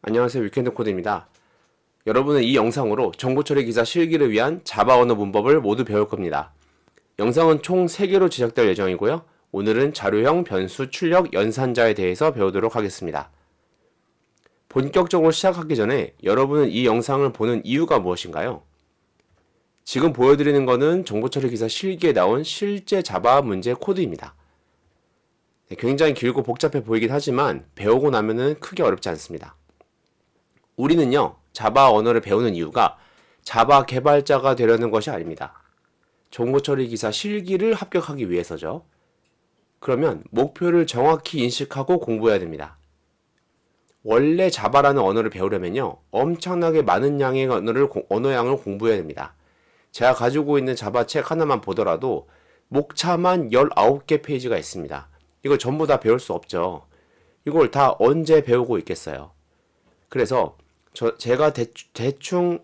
안녕하세요. 위켄드 코드입니다. 여러분은 이 영상으로 정보 처리 기사 실기를 위한 자바 언어 문법을 모두 배울 겁니다. 영상은 총 3개로 제작될 예정이고요. 오늘은 자료형 변수 출력 연산자에 대해서 배우도록 하겠습니다. 본격적으로 시작하기 전에 여러분은 이 영상을 보는 이유가 무엇인가요? 지금 보여드리는 것은 정보 처리 기사 실기에 나온 실제 자바 문제 코드입니다. 굉장히 길고 복잡해 보이긴 하지만 배우고 나면은 크게 어렵지 않습니다. 우리는요, 자바 언어를 배우는 이유가 자바 개발자가 되려는 것이 아닙니다. 정보 처리 기사 실기를 합격하기 위해서죠. 그러면 목표를 정확히 인식하고 공부해야 됩니다. 원래 자바라는 언어를 배우려면요, 엄청나게 많은 양의 언어양을 공부해야 됩니다. 제가 가지고 있는 자바 책 하나만 보더라도 목차만 19개 페이지가 있습니다. 이걸 전부 다 배울 수 없죠. 이걸 다 언제 배우고 있겠어요. 그래서 제가 대충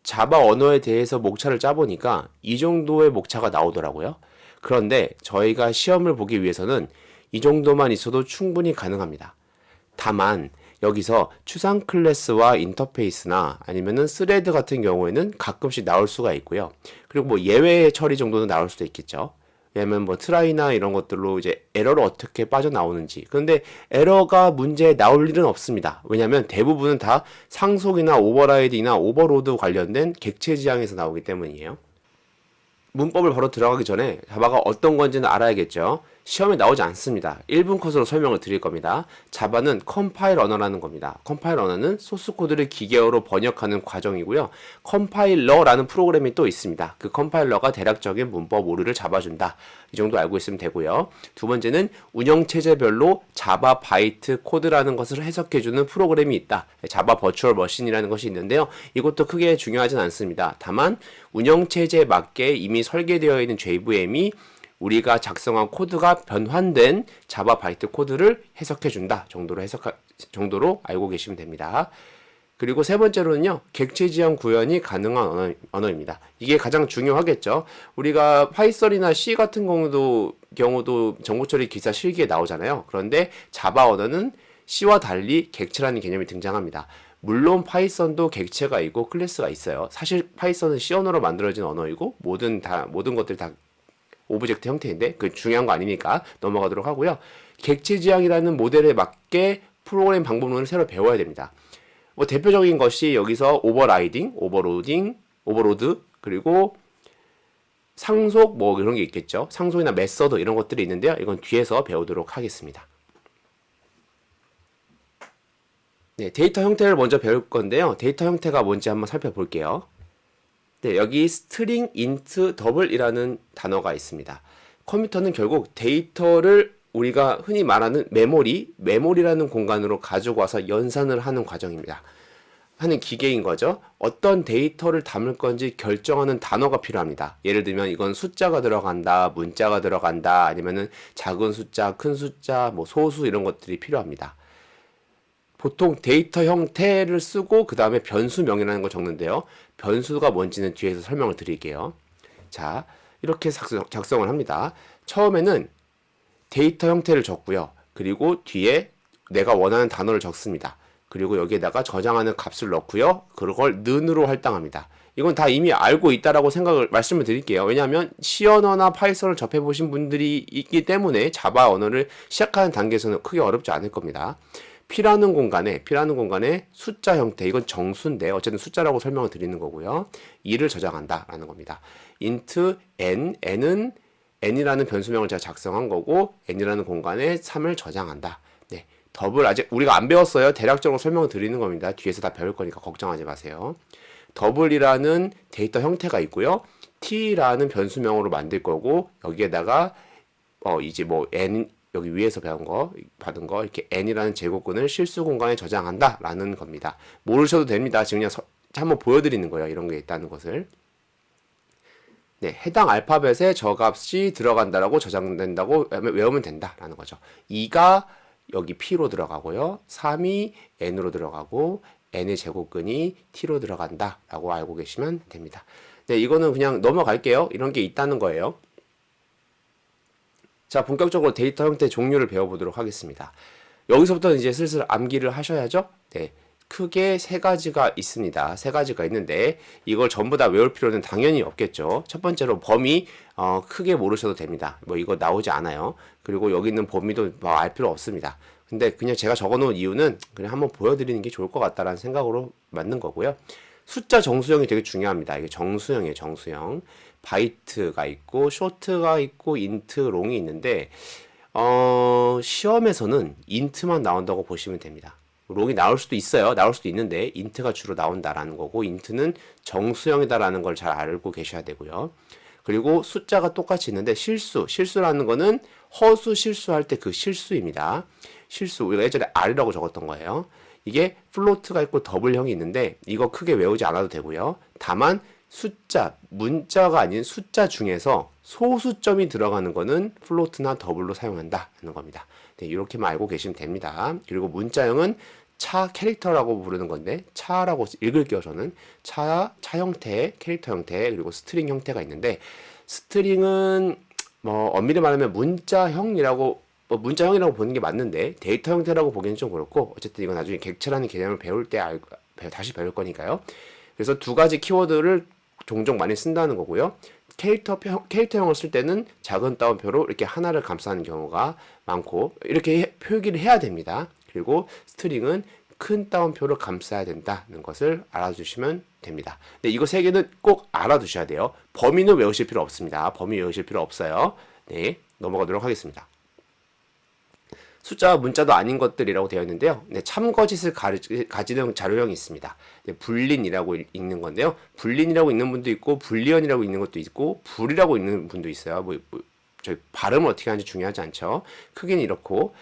자바 언어에 대해서 목차를 짜보니까 이 정도의 목차가 나오더라고요. 그런데 저희가 시험을 보기 위해서는 이 정도만 있어도 충분히 가능합니다. 다만 여기서 추상 클래스와 인터페이스나 아니면은 스레드 같은 경우에는 가끔씩 나올 수가 있고요. 그리고 뭐 예외 처리 정도는 나올 수도 있겠죠. 왜냐면 뭐 트라이나 이런 것들로 이제 에러를 어떻게 빠져나오는지. 그런데 에러가 문제에 나올 일은 없습니다. 왜냐면 대부분은 다 상속이나 오버라이딩이나 오버로드 관련된 객체 지향에서 나오기 때문이에요. 문법을 바로 들어가기 전에 자바가 어떤 건지는 알아야겠죠. 시험에 나오지 않습니다. 1분 컷으로 설명을 드릴 겁니다. 자바는 컴파일 언어라는 겁니다. 컴파일 언어는 소스 코드를 기계어로 번역하는 과정이고요. 컴파일러라는 프로그램이 또 있습니다. 그 컴파일러가 대략적인 문법 오류를 잡아준다. 이 정도 알고 있으면 되고요. 두 번째는 운영체제별로 자바 바이트 코드라는 것을 해석해주는 프로그램이 있다. 자바 버추얼 머신이라는 것이 있는데요. 이것도 크게 중요하진 않습니다. 다만 운영체제에 맞게 이미 설계되어 있는 JVM이 우리가 작성한 코드가 변환된 자바 바이트 코드를 해석해준다 정도로 알고 계시면 됩니다. 그리고 세 번째로는요, 객체 지향 구현이 가능한 언어입니다. 이게 가장 중요하겠죠. 우리가 파이썬이나 C 같은 경우도 정보처리 기사 실기에 나오잖아요. 그런데 자바 언어는 C와 달리 객체라는 개념이 등장합니다. 물론 파이썬도 객체가 있고 클래스가 있어요. 사실 파이썬은 C 언어로 만들어진 언어이고 모든 것들이 다 오브젝트 형태인데 그 중요한 거 아니니까 넘어가도록 하고요. 객체 지향이라는 모델에 맞게 프로그램 방법론을 새로 배워야 됩니다. 뭐 대표적인 것이 여기서 오버라이딩, 오버로드, 그리고 상속 뭐 이런 게 있겠죠. 상속이나 메서드 이런 것들이 있는데요. 이건 뒤에서 배우도록 하겠습니다. 네, 데이터 형태를 먼저 배울 건데요. 데이터 형태가 뭔지 한번 살펴볼게요. 네, 여기 스트링, 인트, 더블이라는 단어가 있습니다. 컴퓨터는 결국 데이터를 우리가 흔히 말하는 메모리라는 공간으로 가지고 와서 연산을 하는 과정입니다. 하는 기계인 거죠. 어떤 데이터를 담을 건지 결정하는 단어가 필요합니다. 예를 들면 이건 숫자가 들어간다, 문자가 들어간다, 아니면은 작은 숫자, 큰 숫자, 뭐 소수 이런 것들이 필요합니다. 보통 데이터 형태를 쓰고 그 다음에 변수명이라는 걸 적는데요. 변수가 뭔지는 뒤에서 설명을 드릴게요. 자, 이렇게 작성을 합니다. 처음에는 데이터 형태를 적고요. 그리고 뒤에 내가 원하는 단어를 적습니다. 그리고 여기에다가 저장하는 값을 넣고요. 그걸 는으로 할당합니다. 이건 다 이미 알고 있다라고 말씀을 드릴게요. 왜냐하면 C 언어나 파이썬을 접해보신 분들이 있기 때문에 자바 언어를 시작하는 단계에서는 크게 어렵지 않을 겁니다. P라는 공간에 숫자 형태, 이건 정수인데 어쨌든 숫자라고 설명을 드리는 거고요. 2를 저장한다 라는 겁니다. int n은 n이라는 변수명을 제가 작성한 거고 n이라는 공간에 3을 저장한다. 네, 더블 아직 우리가 안 배웠어요. 대략적으로 설명을 드리는 겁니다. 뒤에서 다 배울 거니까 걱정하지 마세요. 더블이라는 데이터 형태가 있고요. t라는 변수명으로 만들 거고 여기에다가 이제 뭐 n 여기 위에서 받은 거 이렇게 n이라는 제곱근을 실수 공간에 저장한다 라는 겁니다. 모르셔도 됩니다. 지금 그냥 한번 보여드리는 거예요. 이런 게 있다는 것을. 네, 해당 알파벳에 저 값이 들어간다라고 저장된다고 외우면 된다라는 거죠. 2가 여기 P로 들어가고요. 3이 N으로 들어가고 N의 제곱근이 T로 들어간다라고 알고 계시면 됩니다. 네, 이거는 그냥 넘어갈게요. 이런 게 있다는 거예요. 자, 본격적으로 데이터 형태 종류를 배워보도록 하겠습니다. 여기서부터 이제 슬슬 암기를 하셔야죠. 네, 크게 세 가지가 있습니다. 세 가지가 있는데 이걸 전부 다 외울 필요는 당연히 없겠죠. 첫 번째로 범위 크게 모르셔도 됩니다. 뭐 이거 나오지 않아요. 그리고 여기 있는 범위도 뭐 알 필요 없습니다. 근데 그냥 제가 적어놓은 이유는 그냥 한번 보여드리는 게 좋을 것 같다라는 생각으로 만든 거고요. 숫자 정수형이 되게 중요합니다. 이게 정수형이에요, 정수형. 바이트가 있고 쇼트가 있고 인트, 롱이 있는데 시험에서는 인트만 나온다고 보시면 됩니다. 롱이 나올 수도 있어요. 나올 수도 있는데 인트가 주로 나온다라는 거고 인트는 정수형이다라는 걸 잘 알고 계셔야 되고요. 그리고 숫자가 똑같이 있는데 실수라는 거는 허수 실수할 때 그 실수입니다. 실수, 우리가 예전에 R이라고 적었던 거예요. 이게 플로트가 있고 더블형이 있는데 이거 크게 외우지 않아도 되고요. 다만 숫자, 문자가 아닌 숫자 중에서 소수점이 들어가는 거는 플로트나 더블로 사용한다는 겁니다. 네, 이렇게만 알고 계시면 됩니다. 그리고 문자형은 차 캐릭터라고 부르는 건데 차라고 읽을게요. 저는 차 형태, 캐릭터 형태, 그리고 스트링 형태가 있는데 스트링은 뭐 엄밀히 말하면 문자형이라고 보는 게 맞는데 데이터 형태라고 보기는 좀 그렇고 어쨌든 이건 나중에 객체라는 개념을 배울 때 다시 배울 거니까요. 그래서 두 가지 키워드를 종종 많이 쓴다는 거고요. 캐릭터형을 쓸 때는 작은 따옴표로 이렇게 하나를 감싸는 경우가 많고 이렇게 표기를 해야 됩니다. 그리고 스트링은 큰 따옴표를 감싸야 된다는 것을 알아주시면 됩니다. 근데 이거 세 개는 꼭 알아두셔야 돼요. 범위는 외우실 필요 없습니다. 범위 외우실 필요 없어요. 네, 넘어가도록 하겠습니다. 숫자와 문자도 아닌 것들이라고 되어 있는데요. 네, 참거짓을 가지는 자료형이 있습니다. 네, 불린이라고 읽는 건데요. 불린이라고 읽는 분도 있고 불리언이라고 읽는 것도 있고 불이라고 읽는 분도 있어요. 저희 발음을 어떻게 하는지 중요하지 않죠. 크게는 이렇고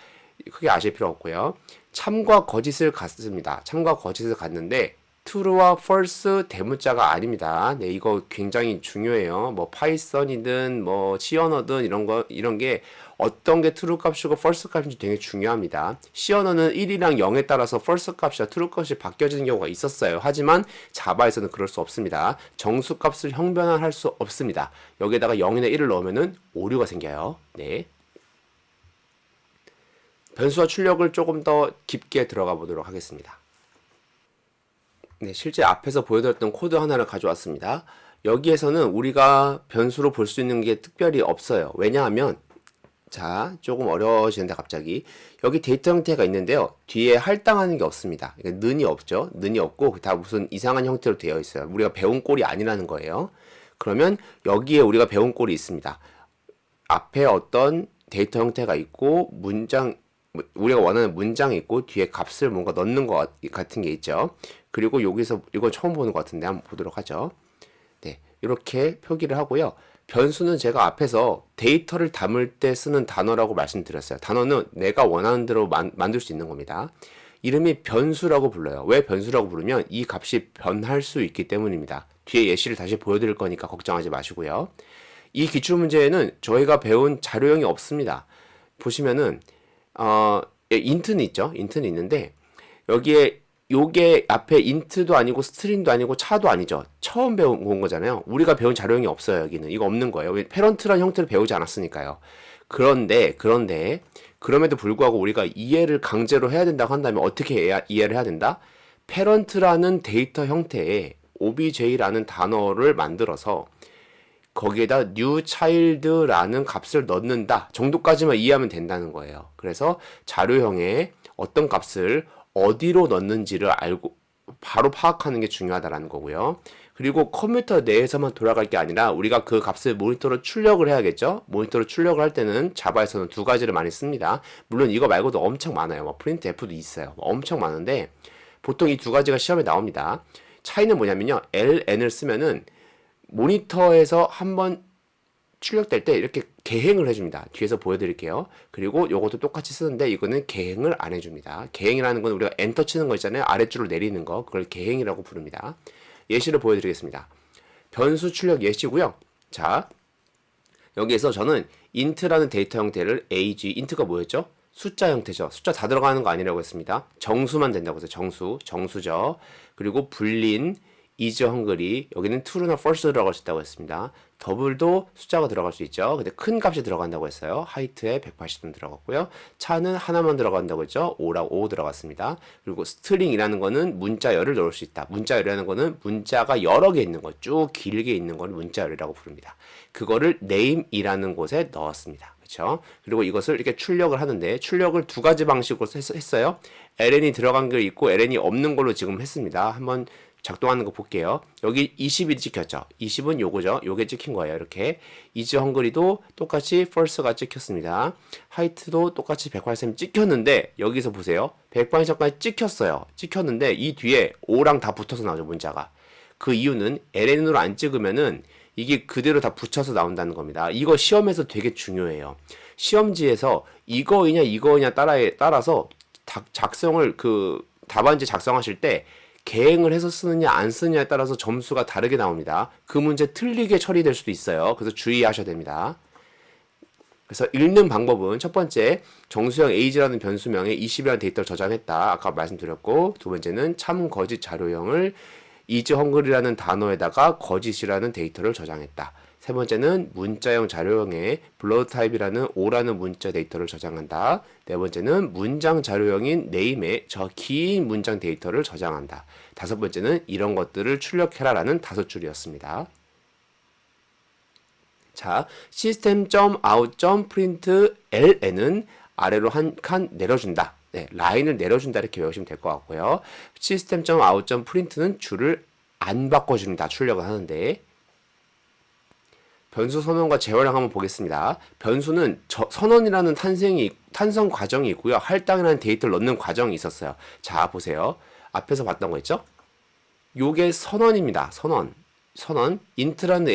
크게 아실 필요 없고요. 참과 거짓을 갖습니다. 참과 거짓을 갖는데 true와 false 대문자가 아닙니다. 네, 이거 굉장히 중요해요. 뭐 파이썬이든 뭐 C 언어든 이런 게 어떤 게 true 값이고 false 값인지 되게 중요합니다. C 언어는 1이랑 0에 따라서 false 값이나 true 값이 바뀌어지는 경우가 있었어요. 하지만 자바에서는 그럴 수 없습니다. 정수 값을 형변화할 수 없습니다. 여기에다가 0이나 1을 넣으면은 오류가 생겨요. 네. 변수와 출력을 조금 더 깊게 들어가 보도록 하겠습니다. 네, 실제 앞에서 보여드렸던 코드 하나를 가져왔습니다. 여기에서는 우리가 변수로 볼 수 있는 게 특별히 없어요. 왜냐하면 자, 조금 어려워지는데 갑자기 여기 데이터 형태가 있는데요. 뒤에 할당하는 게 없습니다. 그러니까 는이 없죠. 는이 없고 다 무슨 이상한 형태로 되어 있어요. 우리가 배운 꼴이 아니라는 거예요. 그러면 여기에 우리가 배운 꼴이 있습니다. 앞에 어떤 데이터 형태가 있고 우리가 원하는 문장이 있고 뒤에 값을 뭔가 넣는 것 같은 게 있죠. 그리고 여기서 이거 처음 보는 것 같은데 한번 보도록 하죠. 네, 이렇게 표기를 하고요. 변수는 제가 앞에서 데이터를 담을 때 쓰는 단어라고 말씀드렸어요. 단어는 내가 원하는 대로 만들 수 있는 겁니다. 이름이 변수라고 불러요. 왜 변수라고 부르면 이 값이 변할 수 있기 때문입니다. 뒤에 예시를 다시 보여드릴 거니까 걱정하지 마시고요. 이 기출문제에는 저희가 배운 자료형이 없습니다. 보시면은 인트는 있죠. 인트는 있는데 여기에 요게 앞에 인트도 아니고 스트링도 아니고 차도 아니죠. 처음 배운 거잖아요. 우리가 배운 자료형이 없어요. 여기는 이거 없는 거예요. 왜 패런트란 형태를 배우지 않았으니까요. 그런데 그럼에도 불구하고 우리가 이해를 강제로 해야 된다고 한다면 어떻게 이해를 해야 된다? 패런트라는 데이터 형태에 obj라는 단어를 만들어서 거기에다 new child라는 값을 넣는다 정도까지만 이해하면 된다는 거예요. 그래서 자료형에 어떤 값을 어디로 넣는지를 알고 바로 파악하는 게 중요하다라는 거고요. 그리고 컴퓨터 내에서만 돌아갈 게 아니라 우리가 그 값을 모니터로 출력을 해야겠죠. 모니터로 출력을 할 때는 자바에서는 두 가지를 많이 씁니다. 물론 이거 말고도 엄청 많아요. 뭐 printf도 있어요. 엄청 많은데 보통 이 두 가지가 시험에 나옵니다. 차이는 뭐냐면요. ln을 쓰면은 모니터에서 한번 출력될 때 이렇게 개행을 해줍니다. 뒤에서 보여드릴게요. 그리고 요것도 똑같이 쓰는데 이거는 개행을 안 해줍니다. 개행이라는 건 우리가 엔터 치는 거 있잖아요. 아래줄을 내리는 거. 그걸 개행이라고 부릅니다. 예시를 보여드리겠습니다. 변수 출력 예시고요. 자, 여기에서 저는 int라는 데이터 형태를 int가 뭐였죠? 숫자 형태죠. 숫자 다 들어가는 거 아니라고 했습니다. 정수만 된다고 했어요. 정수죠. 그리고 불린 is hungry. 여기는 true나 false 들어갈 수 있다고 했습니다. 더블도 숫자가 들어갈 수 있죠. 근데 큰 값이 들어간다고 했어요. 하이트에 180은 들어갔고요. 차는 하나만 들어간다고 했죠. 5 들어갔습니다. 그리고 스트링이라는 거는 문자열을 넣을 수 있다. 문자열이라는 거는 문자가 여러 개 있는 거, 쭉 길게 있는 걸 문자열이라고 부릅니다. 그거를 name이라는 곳에 넣었습니다. 그렇죠? 그리고 이것을 이렇게 출력을 하는데 출력을 두 가지 방식으로 했어요. ln이 들어간 게 있고 ln이 없는 걸로 지금 했습니다. 한번 작동하는 거 볼게요. 여기 20이 찍혔죠. 20은 요거죠. 요게 찍힌 거예요. 이렇게 is hungry도 똑같이 false가 찍혔습니다. height도 똑같이 183이 찍혔는데 여기서 보세요. 183까지 찍혔어요. 찍혔는데 이 뒤에 5랑 다 붙어서 나오죠. 문자가. 그 이유는 ln으로 안 찍으면은 이게 그대로 다 붙여서 나온다는 겁니다. 이거 시험에서 되게 중요해요. 시험지에서 이거냐 따라서 작성을 답안지 작성하실 때 개행을 해서 쓰느냐 안 쓰느냐에 따라서 점수가 다르게 나옵니다. 그 문제 틀리게 처리될 수도 있어요. 그래서 주의하셔야 됩니다. 그래서 읽는 방법은 첫 번째 정수형 age라는 변수명에 20이라는 데이터를 저장했다. 아까 말씀드렸고 두 번째는 참 거짓 자료형을 is hungry라는 단어에다가 거짓이라는 데이터를 저장했다. 세 번째는 문자형 자료형에 blood type이라는 O라는 문자 데이터를 저장한다. 네 번째는 문장 자료형인 name에 저 긴 문장 데이터를 저장한다. 다섯 번째는 이런 것들을 출력해라라는 5줄이었습니다. 자, system.out.println은 아래로 한 칸 내려준다. 네, 라인을 내려준다 이렇게 외우시면 될 것 같고요. system.out.print는 줄을 안 바꿔줍니다. 출력을 하는데 변수 선언과 재활용 한번 보겠습니다. 변수는 선언이라는 탄생 과정이 있고요. 할당이라는 데이터를 넣는 과정이 있었어요. 자, 보세요. 앞에서 봤던 거 있죠? 요게 선언입니다. 선언. int라는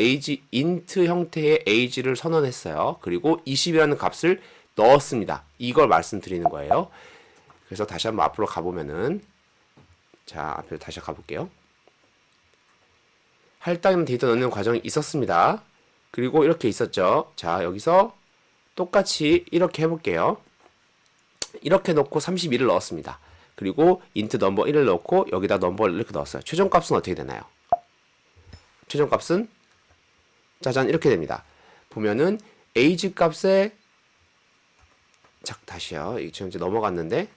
int 형태의 age를 선언했어요. 그리고 20이라는 값을 넣었습니다. 이걸 말씀드리는 거예요. 그래서 다시 한번 앞으로 가보면은 자, 앞으로 다시 가볼게요. 할당이라는 데이터 넣는 과정이 있었습니다. 그리고 이렇게 있었죠. 자, 여기서 똑같이 이렇게 해볼게요. 이렇게 넣고 32를 넣었습니다. 그리고 int 넘버 1을 넣고 여기다 넘버를 이렇게 넣었어요. 최종값은 어떻게 되나요? 최종값은 짜잔 이렇게 됩니다. 보면은 age 값에 자, 다시요. 지금 이제 넘어갔는데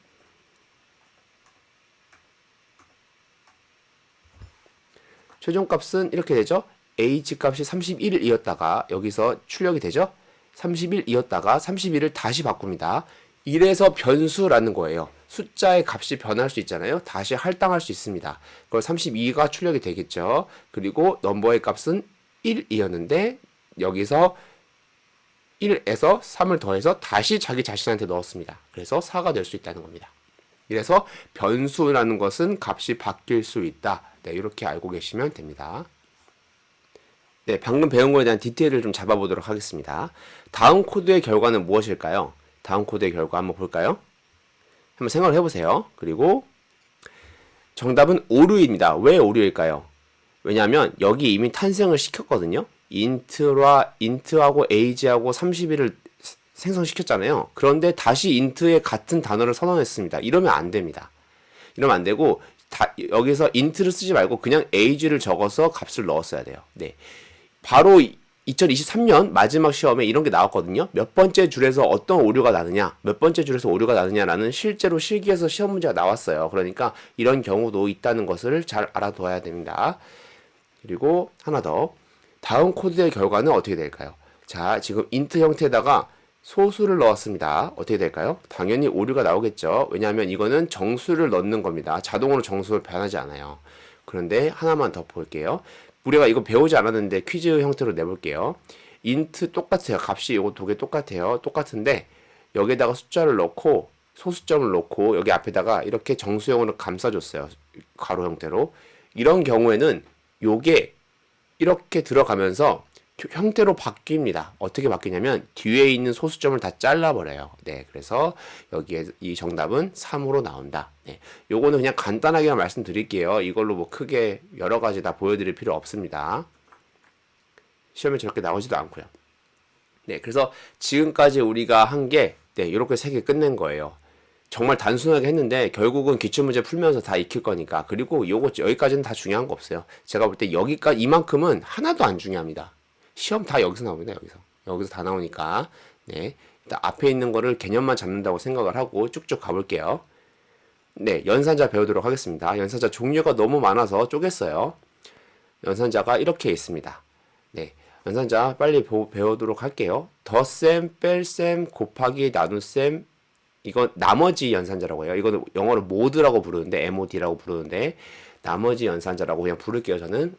최종값은 이렇게 되죠. age 값이 31이었다가 여기서 출력이 되죠. 31이었다가 31을 다시 바꿉니다. 이래서 변수라는 거예요. 숫자의 값이 변할 수 있잖아요. 다시 할당할 수 있습니다. 그걸 32가 출력이 되겠죠. 그리고 넘버의 값은 1이었는데 여기서 1에서 3을 더해서 다시 자기 자신한테 넣었습니다. 그래서 4가 될 수 있다는 겁니다. 이래서 변수라는 것은 값이 바뀔 수 있다. 네, 이렇게 알고 계시면 됩니다. 네, 방금 배운 거에 대한 디테일을 좀 잡아보도록 하겠습니다. 다음 코드의 결과는 무엇일까요? 다음 코드의 결과 한번 볼까요? 한번 생각을 해보세요. 그리고 정답은 오류입니다. 왜 오류일까요? 왜냐하면 여기 이미 탄생을 시켰거든요. int하고 age하고 31을 생성시켰잖아요. 그런데 다시 int의 같은 단어를 선언했습니다. 이러면 안 됩니다. 이러면 안 되고 여기서 int를 쓰지 말고 그냥 age를 적어서 값을 넣었어야 돼요. 네. 바로 2023년 마지막 시험에 이런 게 나왔거든요. 몇 번째 줄에서 어떤 오류가 나느냐, 몇 번째 줄에서 오류가 나느냐라는 실제로 실기에서 시험 문제가 나왔어요. 그러니까 이런 경우도 있다는 것을 잘 알아둬야 됩니다. 그리고 하나 더. 다음 코드의 결과는 어떻게 될까요? 자, 지금 int 형태에다가 소수를 넣었습니다. 어떻게 될까요? 당연히 오류가 나오겠죠. 왜냐하면 이거는 정수를 넣는 겁니다. 자동으로 정수를 변하지 않아요. 그런데 하나만 더 볼게요. 우리가 이거 배우지 않았는데 퀴즈 형태로 내볼게요. int 똑같아요. 값이 이거 두 개 똑같아요. 똑같은데 여기에다가 숫자를 넣고 소수점을 넣고 여기 앞에다가 이렇게 정수형으로 감싸줬어요. 가로 형태로. 이런 경우에는 요게 이렇게 들어가면서 형태로 바뀝니다. 어떻게 바뀌냐면 뒤에 있는 소수점을 다 잘라버려요. 네, 그래서 여기에 이 정답은 3으로 나온다. 네, 요거는 그냥 간단하게만 말씀드릴게요. 이걸로 뭐 크게 여러 가지 다 보여드릴 필요 없습니다. 시험에 저렇게 나오지도 않고요. 네, 그래서 지금까지 우리가 한 게 네, 이렇게 3개 끝낸 거예요. 정말 단순하게 했는데 결국은 기출문제 풀면서 다 익힐 거니까. 그리고 요거 여기까지는 다 중요한 거 없어요. 제가 볼 때 여기까지 이만큼은 하나도 안 중요합니다. 시험 다 여기서 나옵니다. 여기서 다 나오니까. 네, 일단 앞에 있는 거를 개념만 잡는다고 생각을 하고 쭉쭉 가볼게요. 네, 연산자 배우도록 하겠습니다. 연산자 종류가 너무 많아서 쪼갰어요. 연산자가 이렇게 있습니다. 네, 연산자 빨리 배우도록 할게요. 덧셈, 뺄셈, 곱하기, 나눗셈, 이건 나머지 연산자라고 해요. 이거는 영어로 모드라고 부르는데, MOD라고 부르는데, 나머지 연산자라고 그냥 부를게요, 저는.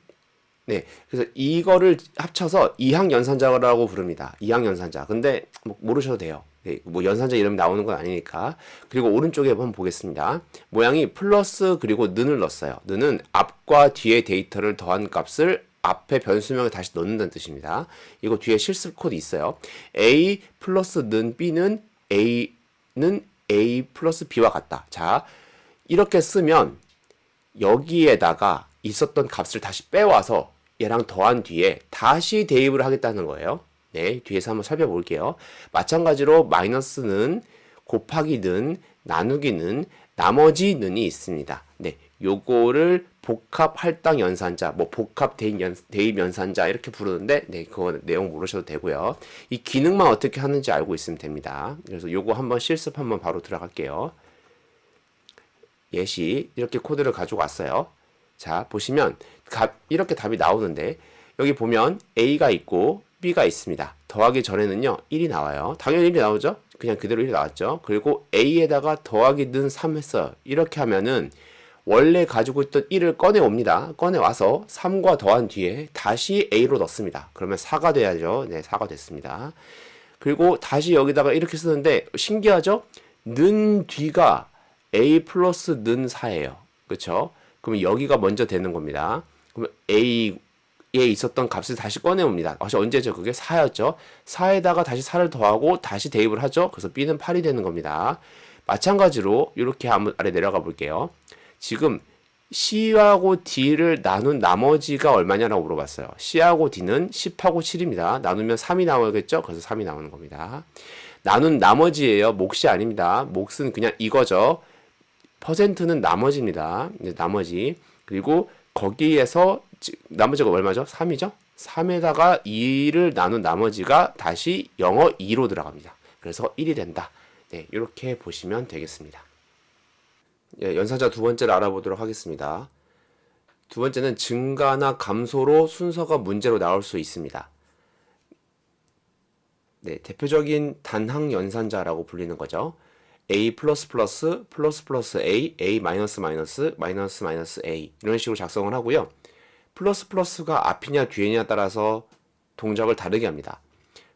네, 그래서 이거를 합쳐서 이항 연산자라고 부릅니다. 이항 연산자. 근데 뭐 모르셔도 돼요. 네, 뭐 연산자 이름 나오는 건 아니니까. 그리고 오른쪽에 한번 보겠습니다. 모양이 플러스 그리고 는을 넣었어요. 는은 앞과 뒤에 데이터를 더한 값을 앞에 변수명에 다시 넣는다는 뜻입니다. 이거 뒤에 실습 코드 있어요. A 플러스 는 B는 A는 A 플러스 B와 같다. 자, 이렇게 쓰면 여기에다가 있었던 값을 다시 빼와서 얘랑 더한 뒤에 다시 대입을 하겠다는 거예요. 네, 뒤에서 한번 살펴볼게요. 마찬가지로 마이너스는, 곱하기는, 나누기는, 나머지는이 있습니다. 네, 요거를 복합 할당 연산자, 뭐 복합 대입 연산자 이렇게 부르는데, 네, 그거 내용 모르셔도 되고요. 이 기능만 어떻게 하는지 알고 있으면 됩니다. 그래서 요거 한번 실습 한번 바로 들어갈게요. 예시 이렇게 코드를 가지고 왔어요. 자, 보시면 이렇게 답이 나오는데 여기 보면 A가 있고 B가 있습니다. 더하기 전에는요 1이 나와요. 당연히 1이 나오죠. 그냥 그대로 1이 나왔죠. 그리고 A에다가 더하기 는 3 했어요. 이렇게 하면은 원래 가지고 있던 1을 꺼내옵니다. 꺼내와서 3과 더한 뒤에 다시 A로 넣습니다. 그러면 4가 돼야죠. 네, 4가 됐습니다. 그리고 다시 여기다가 이렇게 쓰는데 신기하죠? 는 뒤가 A 플러스 는 4예요. 그쵸? 그러면 여기가 먼저 되는 겁니다. 그러면 A에 있었던 값을 다시 꺼내옵니다. 언제죠? 그게 4였죠? 4에다가 다시 4를 더하고 다시 대입을 하죠? 그래서 B는 8이 되는 겁니다. 마찬가지로 이렇게 한번 아래 내려가 볼게요. 지금 C하고 D를 나눈 나머지가 얼마냐라고 물어봤어요. C하고 D는 10하고 7입니다. 나누면 3이 나오겠죠? 그래서 3이 나오는 겁니다. 나눈 나머지예요. 몫이 아닙니다. 몫은 그냥 이거죠. 퍼센트는 나머지입니다. 나머지. 그리고 거기에서 나머지가 얼마죠? 3이죠? 3에다가 2를 나눈 나머지가 다시 영어 2로 들어갑니다. 그래서 1이 된다. 네, 이렇게 보시면 되겠습니다. 예, 연산자 두 번째를 알아보도록 하겠습니다. 두 번째는 증가나 감소로 순서가 문제로 나올 수 있습니다. 네, 대표적인 단항 연산자라고 불리는 거죠. A 플러스 플러스 플러스 플러스 A, A 마이너스 마이너스 마이너스 마이너스 A 이런 식으로 작성을 하고요. 플러스 플러스가 앞이냐 뒤에냐에 따라서 동작을 다르게 합니다.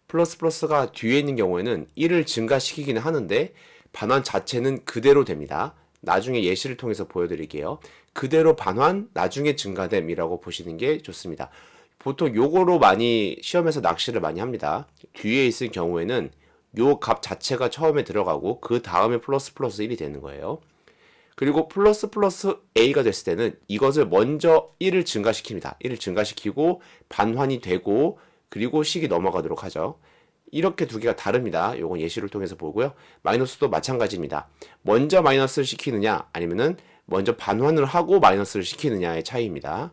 플러스 플러스가 뒤에 있는 경우에는 1을 증가시키기는 하는데 반환 자체는 그대로 됩니다. 나중에 예시를 통해서 보여드릴게요. 그대로 반환, 나중에 증가됨이라고 보시는 게 좋습니다. 보통 요거로 많이 시험에서 낚시를 많이 합니다. 뒤에 있을 경우에는 요 값 자체가 처음에 들어가고 그 다음에 플러스 플러스 1이 되는 거예요. 그리고 플러스 플러스 A가 됐을 때는 이것을 먼저 1을 증가시킵니다. 1을 증가시키고 반환이 되고 그리고 식이 넘어가도록 하죠. 이렇게 두 개가 다릅니다. 요건 예시를 통해서 보고요. 마이너스도 마찬가지입니다. 먼저 마이너스를 시키느냐 아니면은 먼저 반환을 하고 마이너스를 시키느냐의 차이입니다.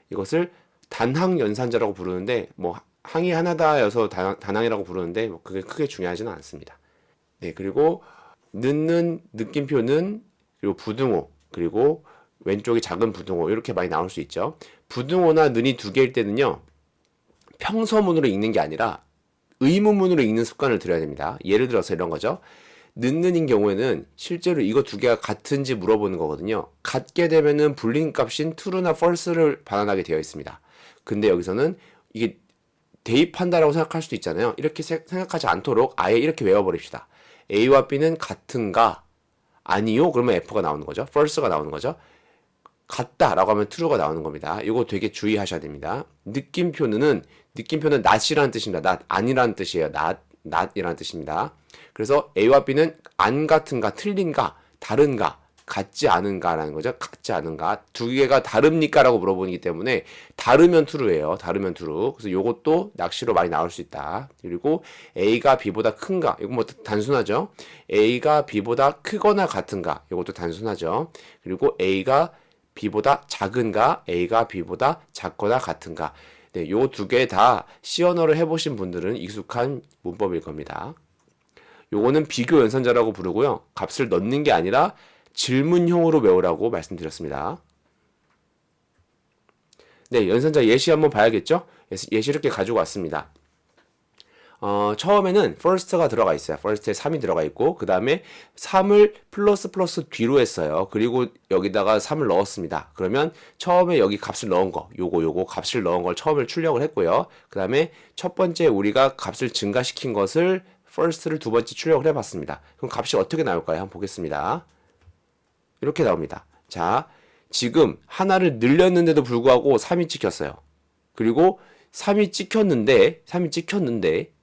이것을 단항 연산자라고 부르는데 뭐 항이 하나다여서 단항이라고 부르는데 뭐 그게 크게 중요하지는 않습니다. 네, 그리고 는는 느낌표는 그리고 부등호 그리고 왼쪽이 작은 부등호 이렇게 많이 나올 수 있죠. 부등호나 는이 두 개일 때는요. 평서문으로 읽는 게 아니라 의문문으로 읽는 습관을 들여야 됩니다. 예를 들어서 이런 거죠. 는는인 경우에는 실제로 이거 두 개가 같은지 물어보는 거거든요. 같게 되면은 불린 값인 true나 false를 반환하게 되어 있습니다. 근데 여기서는 이게 대입한다라고 생각할 수도 있잖아요. 이렇게 생각하지 않도록 아예 이렇게 외워버립시다. A와 B는 같은가? 아니요? 그러면 F가 나오는 거죠. false가 나오는 거죠. 같다라고 하면 true가 나오는 겁니다. 이거 되게 주의하셔야 됩니다. 느낌표는 not이라는 뜻입니다. not, 아니라는 뜻이에요. not이라는 뜻입니다. 그래서 A와 B는 안 같은가, 틀린가, 다른가 같지 않은가라는 거죠. 같지 않은가. 두 개가 다릅니까라고 물어보기 때문에 다르면 true예요. 다르면 true. 그래서 요것도 낚시로 많이 나올 수 있다. 그리고 A가 B보다 큰가. 이거 뭐 단순하죠. A가 B보다 크거나 같은가. 이것도 단순하죠. 그리고 A가 B보다 작은가. A가 B보다 작거나 같은가. 네, 요 두 개 다 C 언어를 해보신 분들은 익숙한 문법일 겁니다. 요거는 비교 연산자라고 부르고요. 값을 넣는 게 아니라 질문형으로 외우라고 말씀드렸습니다. 네, 연산자 예시 한번 봐야겠죠? 예시 이렇게 가지고 왔습니다. 처음에는 first가 들어가 있어요. first에 3이 들어가 있고 그 다음에 3을 플러스 뒤로 했어요. 그리고 여기다가 3을 넣었습니다. 그러면 처음에 여기 값을 넣은 거 요거 값을 넣은 걸 처음에 출력을 했고요. 그 다음에 첫 번째 우리가 값을 증가시킨 것을 first를 두 번째 출력을 해봤습니다. 그럼 값이 어떻게 나올까요? 한번 보겠습니다. 이렇게 나옵니다. 자, 지금 하나를 늘렸는데도 불구하고 3이 찍혔어요. 그리고 3이 찍혔는데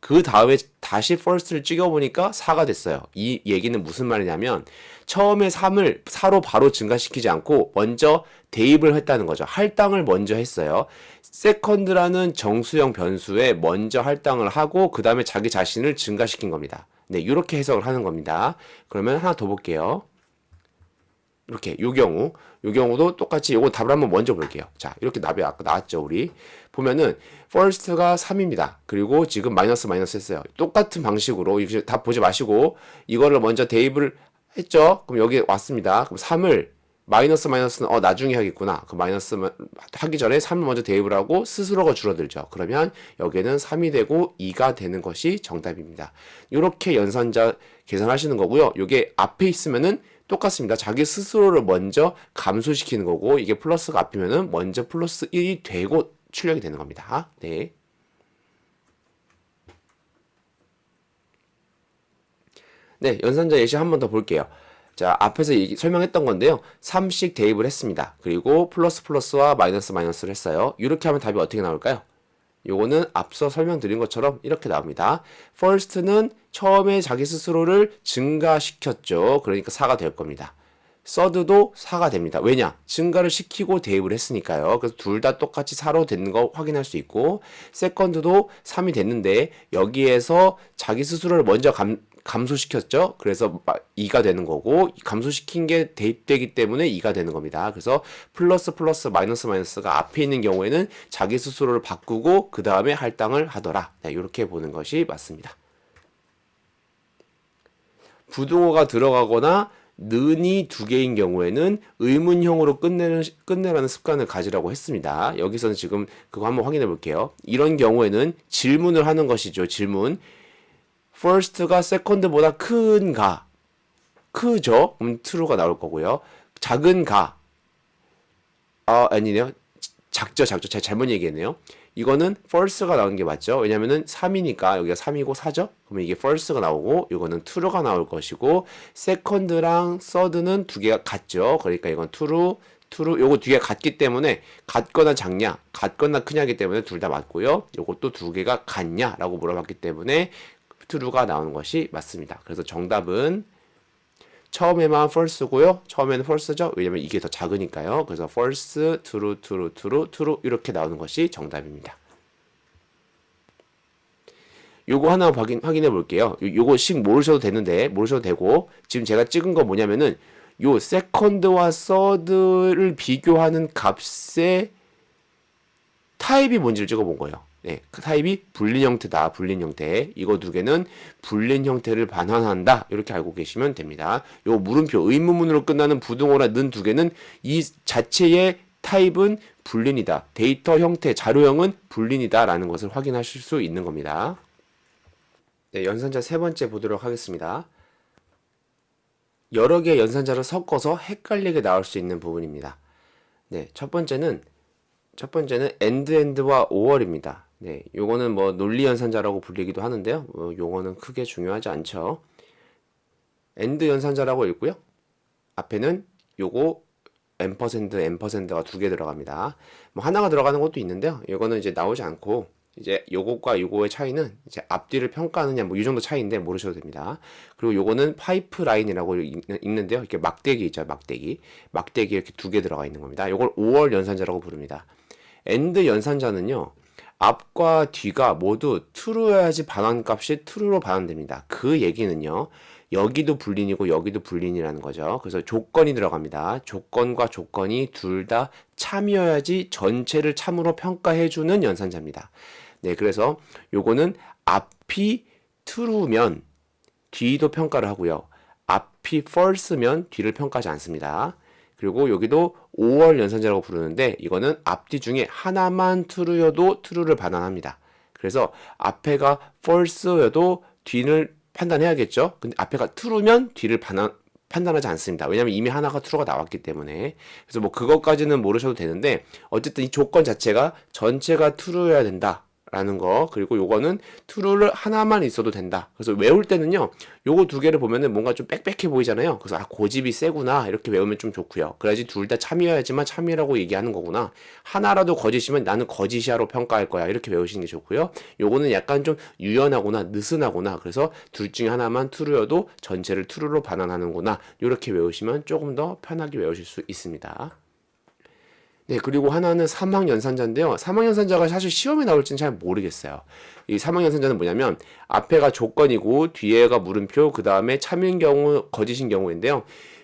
그 다음에 다시 first를 찍어보니까 4가 됐어요. 이 얘기는 무슨 말이냐면 처음에 3을 4로 바로 증가시키지 않고 먼저 대입을 했다는 거죠. 할당을 먼저 했어요. second라는 정수형 변수에 먼저 할당을 하고 그 다음에 자기 자신을 증가시킨 겁니다. 네, 이렇게 해석을 하는 겁니다. 그러면 하나 더 볼게요. 이렇게 요 경우도 똑같이 요거 답을 한번 먼저 볼게요. 자, 이렇게 답이 아까 나왔죠, 우리. 보면은 first가 3입니다. 그리고 지금 마이너스 했어요. 똑같은 방식으로 이거 답 보지 마시고 이거를 먼저 대입을 했죠. 그럼 여기 왔습니다. 그럼 3을 마이너스는 나중에 하겠구나. 그 마이너스 하기 전에 3을 먼저 대입을 하고 스스로가 줄어들죠. 그러면 여기에는 3이 되고 2가 되는 것이 정답입니다. 이렇게 연산자 계산하시는 거고요. 이게 앞에 있으면은 똑같습니다. 자기 스스로를 먼저 감소시키는 거고 이게 플러스가 앞이면은 먼저 플러스 1이 되고 출력이 되는 겁니다. 네. 네, 연산자 예시 한 번 더 볼게요. 자, 앞에서 설명했던 건데요. 3씩 대입을 했습니다. 그리고 플러스와 마이너스를 했어요. 이렇게 하면 답이 어떻게 나올까요? 요거는 앞서 설명드린 것처럼 이렇게 나옵니다. first는 처음에 자기 스스로를 증가시켰죠. 그러니까 4가 될 겁니다. third도 4가 됩니다. 왜냐? 증가를 시키고 대입을 했으니까요. 그래서 둘 다 똑같이 4로 되는 거 확인할 수 있고 second도 3이 됐는데 여기에서 자기 스스로를 먼저 감소시켰죠. 그래서 2가 되는 거고 감소시킨 게 대입되기 때문에 2가 되는 겁니다. 그래서 플러스 마이너스가 앞에 있는 경우에는 자기 스스로를 바꾸고 그 다음에 할당을 하더라. 네, 이렇게 보는 것이 맞습니다. 부동어가 들어가거나 는이 두 개인 경우에는 의문형으로 끝내라는 습관을 가지라고 했습니다. 여기서는 지금 그거 한번 확인해 볼게요. 이런 경우에는 질문을 하는 것이죠. 질문. first가 second보다 큰가? 크죠? 그럼 true가 나올 거고요. 작은가? 아니네요. 작죠. 제가 잘못 얘기했네요. 이거는 first가 나오는 게 맞죠? 왜냐면은 3이니까 여기가 3이고 4죠? 그러면 이게 first가 나오고 이거는 true가 나올 것이고 second랑 third는 두 개가 같죠? 그러니까 이건 true, 요거 두 개가 같기 때문에 같거나 작냐, 같거나 크냐기 때문에 둘 다 맞고요. 요것도 두 개가 같냐라고 물어봤기 때문에 true가 나오는 것이 맞습니다. 그래서 정답은 처음에만 false고요. 처음에는 false죠. 왜냐면 이게 더 작으니까요. 그래서 false, true 이렇게 나오는 것이 정답입니다. 요거 하나 확인해 볼게요. 요거씩 모르셔도 되고 지금 제가 찍은 거 뭐냐면은 요 second와 third를 비교하는 값의 타입이 뭔지를 찍어 본 거예요. 네, 그 타입이 불린 형태다. 불린 형태. 이거 두 개는 불린 형태를 반환한다. 이렇게 알고 계시면 됩니다. 요 물음표, 의문문으로 끝나는 부동어나 는 두 개는 이 자체의 타입은 불린이다. 데이터 형태, 자료형은 불린이다. 라는 것을 확인하실 수 있는 겁니다. 네, 연산자 세 번째 보도록 하겠습니다. 여러 개의 연산자를 섞어서 헷갈리게 나올 수 있는 부분입니다. 네, 첫 번째는 and와 or입니다. 네, 요거는 뭐 논리 연산자라고 불리기도 하는데요. 요거는 크게 중요하지 않죠. and 연산자라고 읽고요. 앞에는 요거 &가 두 개 들어갑니다. 뭐 하나가 들어가는 것도 있는데요. 이거는 이제 나오지 않고 이제 요것과 요거의 차이는 이제 앞뒤를 평가하느냐 뭐 이 정도 차이인데 모르셔도 됩니다. 그리고 요거는 파이프 라인이라고 읽는데요. 이렇게 막대기 있죠. 막대기 이렇게 두 개 들어가 있는 겁니다. 요걸 5월 연산자라고 부릅니다. 엔드 연산자는요. 앞과 뒤가 모두 true여야지 반환값이 true로 반환됩니다. 그 얘기는요. 여기도 불린이고 여기도 불린이라는 거죠. 그래서 조건이 들어갑니다. 조건과 조건이 둘 다 참이어야지 전체를 참으로 평가해주는 연산자입니다. 네, 그래서 요거는 앞이 true면 뒤도 평가를 하고요. 앞이 false면 뒤를 평가하지 않습니다. 그리고 여기도 5월 연산자라고 부르는데 이거는 앞뒤 중에 하나만 true여도 true를 반환합니다. 그래서 앞에가 false여도 뒤를 판단해야겠죠. 근데 앞에가 true면 뒤를 판단하지 않습니다. 왜냐하면 이미 하나가 true가 나왔기 때문에. 그래서 뭐 그것까지는 모르셔도 되는데 어쨌든 이 조건 자체가 전체가 true여야 된다. 라는 거. 그리고 요거는 true를 하나만 있어도 된다. 그래서 외울 때는요. 요거 두 개를 보면은 뭔가 좀 빽빽해 보이잖아요. 그래서 아 고집이 세구나 이렇게 외우면 좀 좋고요. 그래야지 둘 다 참이어야지만 참이라고 얘기하는 거구나. 하나라도 거짓이면 나는 거짓이야로 평가할 거야. 이렇게 외우시는 게 좋고요. 요거는 약간 좀 유연하구나 느슨하구나. 그래서 둘 중에 하나만 true여도 전체를 true로 반환하는구나. 이렇게 외우시면 조금 더 편하게 외우실 수 있습니다. 네, 그리고 하나는 사망연산자인데요. 사망연산자가 사실 시험에 나올지는 잘 모르겠어요. 이 사망연산자는 뭐냐면 앞에가 조건이고 뒤에가 물음표, 그 다음에 참인 경우, 거짓인 경우인데요.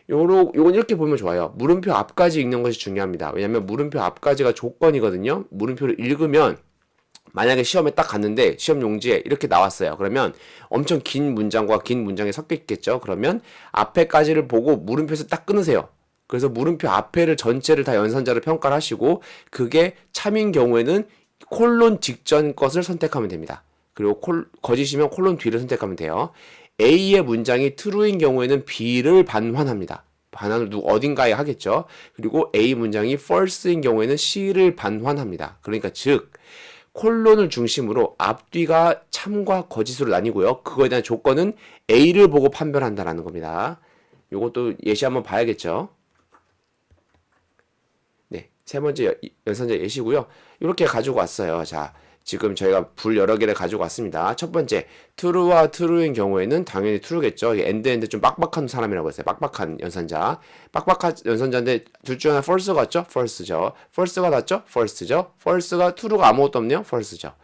요건 이렇게 보면 좋아요. 물음표 앞까지 읽는 것이 중요합니다. 왜냐면 물음표 앞까지가 조건이거든요. 물음표를 읽으면 만약에 시험에 딱 갔는데 시험 용지에 이렇게 나왔어요. 그러면 엄청 긴 문장과 긴 문장이 섞여 있겠죠. 그러면 앞에까지를 보고 물음표에서 딱 끊으세요. 그래서 물음표 앞에를 전체를 다 연산자로 평가를 하시고 그게 참인 경우에는 콜론 직전 것을 선택하면 됩니다. 그리고 거짓이면 콜론 뒤를 선택하면 돼요. A의 문장이 true인 경우에는 B를 반환합니다. 반환을 어딘가에 하겠죠. 그리고 A 문장이 false인 경우에는 C를 반환합니다. 그러니까 즉 콜론을 중심으로 앞뒤가 참과 거짓으로 나뉘고요. 그거에 대한 조건은 A를 보고 판별한다라는 겁니다. 요것도 예시 한번 봐야겠죠. 세 번째 연산자 예시고요. 이렇게 가지고 왔어요. 자, 지금 저희가 불 여러 개를 가지고 왔습니다. 첫 번째, true와 true인 경우에는 당연히 true겠죠. 엔드 좀 빡빡한 사람이라고 했어요. 빡빡한 연산자. 빡빡한 연산자인데 둘 중 하나 false가 같죠? false죠. false가 같죠? false죠. false가 true가 아무것도 없네요. false죠.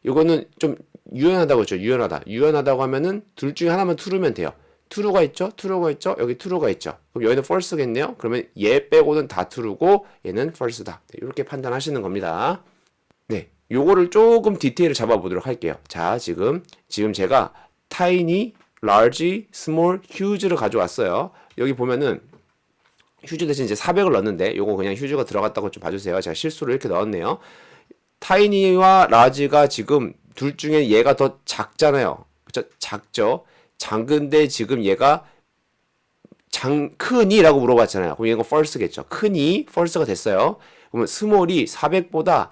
이거는 좀 유연하다고 했죠. 유연하다고 하면은 둘 중에 하나만 true면 돼요. true가 있죠? 여기 true가 있죠. 그럼 여기는 false겠네요? 그러면 얘 빼고는 다 true고 얘는 false다. 네, 이렇게 판단하시는 겁니다. 네, 요거를 조금 디테일을 잡아보도록 할게요. 자, 지금 제가 tiny, large, small, huge를 가져왔어요. 여기 보면은 휴즈 대신 이제 400을 넣었는데 요거 그냥 휴즈가 들어갔다고 좀 봐주세요. 제가 실수로 이렇게 넣었네요. 타이니와 라지가 지금 둘 중에 얘가 더 작잖아요. 그쵸? 작죠? 작은데 지금 얘가 크니라고 물어봤잖아요. 그럼 얘가 false겠죠. 크니, false가 됐어요. 그러면 스몰이 400보다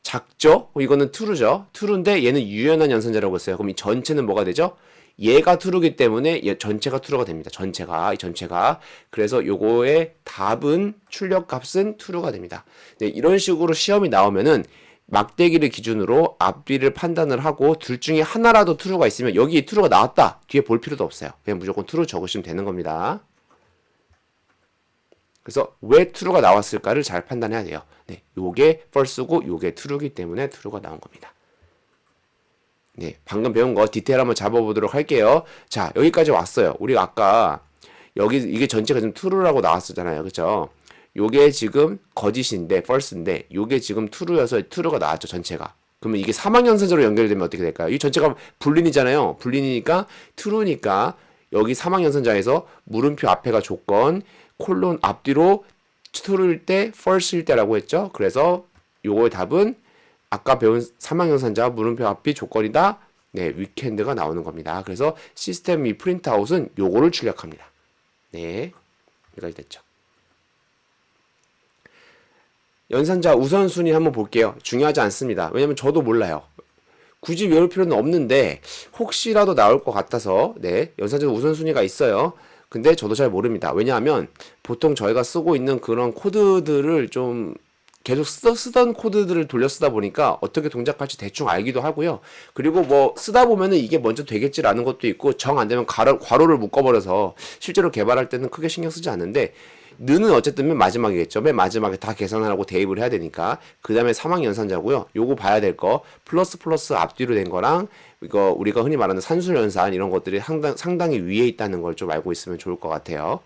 작죠? 이거는 true죠. true인데 얘는 유연한 연산자라고 했어요. 그럼 이 전체는 뭐가 되죠? 얘가 true기 때문에 얘 전체가 true가 됩니다. 전체가. 그래서 요거의 답은 출력값은 true가 됩니다. 네, 이런 식으로 시험이 나오면은 막대기를 기준으로 앞뒤를 판단을 하고 둘 중에 하나라도 true가 있으면 여기 true가 나왔다. 뒤에 볼 필요도 없어요. 그냥 무조건 true 적으시면 되는 겁니다. 그래서 왜 true가 나왔을까를 잘 판단해야 돼요. 네, 요게 false고 요게 true이기 때문에 true가 나온 겁니다. 네, 방금 배운 거 디테일 한번 잡아보도록 할게요. 자, 여기까지 왔어요. 우리가 아까 여기 이게 전체가 좀 true라고 나왔었잖아요. 그쵸? 요게 지금 거짓인데 false인데 요게 지금 true여서 true가 나왔죠. 전체가. 그러면 이게 사망연산자로 연결되면 어떻게 될까요? 이 전체가 불린이잖아요. 불린이니까 true니까 여기 사망연산자에서 물음표 앞에가 조건 콜론 앞뒤로 true일 때 false일 때라고 했죠. 그래서 요거의 답은 아까 배운 사망연산자 물음표 앞이 조건이다. 네, 위켄드가 나오는 겁니다. 그래서 시스템 이 프린트아웃은 요거를 출력합니다. 네, 여기까지 됐죠. 연산자 우선순위 한번 볼게요. 중요하지 않습니다. 왜냐면 저도 몰라요. 굳이 외울 필요는 없는데 혹시라도 나올 것 같아서 네, 연산자 우선순위가 있어요. 근데 저도 잘 모릅니다. 왜냐하면 보통 저희가 쓰고 있는 그런 코드들을 좀 계속 쓰던 코드들을 돌려 쓰다 보니까 어떻게 동작할지 대충 알기도 하고요. 그리고 뭐 쓰다 보면은 이게 먼저 되겠지라는 것도 있고 정 안 되면 괄호를 묶어버려서 실제로 개발할 때는 크게 신경 쓰지 않는데 는은 어쨌든 맨 마지막이겠죠. 맨 마지막에 다 계산하고 대입을 해야 되니까 그 다음에 사망 연산자고요. 요거 봐야 될 거 플러스 앞뒤로 된 거랑 이거 우리가 흔히 말하는 산술 연산 이런 것들이 상당히 위에 있다는 걸 좀 알고 있으면 좋을 것 같아요.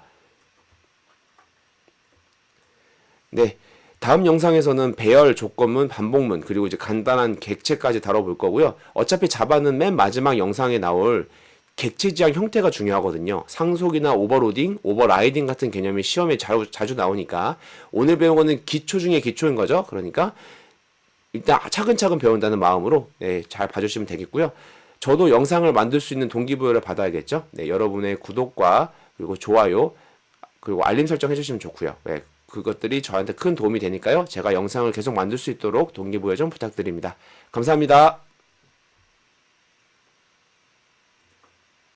네. 다음 영상에서는 배열, 조건문, 반복문, 그리고 이제 간단한 객체까지 다뤄볼 거고요. 어차피 자바는 맨 마지막 영상에 나올 객체 지향 형태가 중요하거든요. 상속이나 오버로딩, 오버라이딩 같은 개념이 시험에 자주 나오니까 오늘 배운 거는 기초 중에 기초인 거죠. 그러니까 일단 차근차근 배운다는 마음으로 네, 잘 봐주시면 되겠고요. 저도 영상을 만들 수 있는 동기부여를 받아야겠죠. 네, 여러분의 구독과 그리고 좋아요 그리고 알림 설정 해주시면 좋고요. 네, 그것들이 저한테 큰 도움이 되니까요. 제가 영상을 계속 만들 수 있도록 동기부여 좀 부탁드립니다. 감사합니다.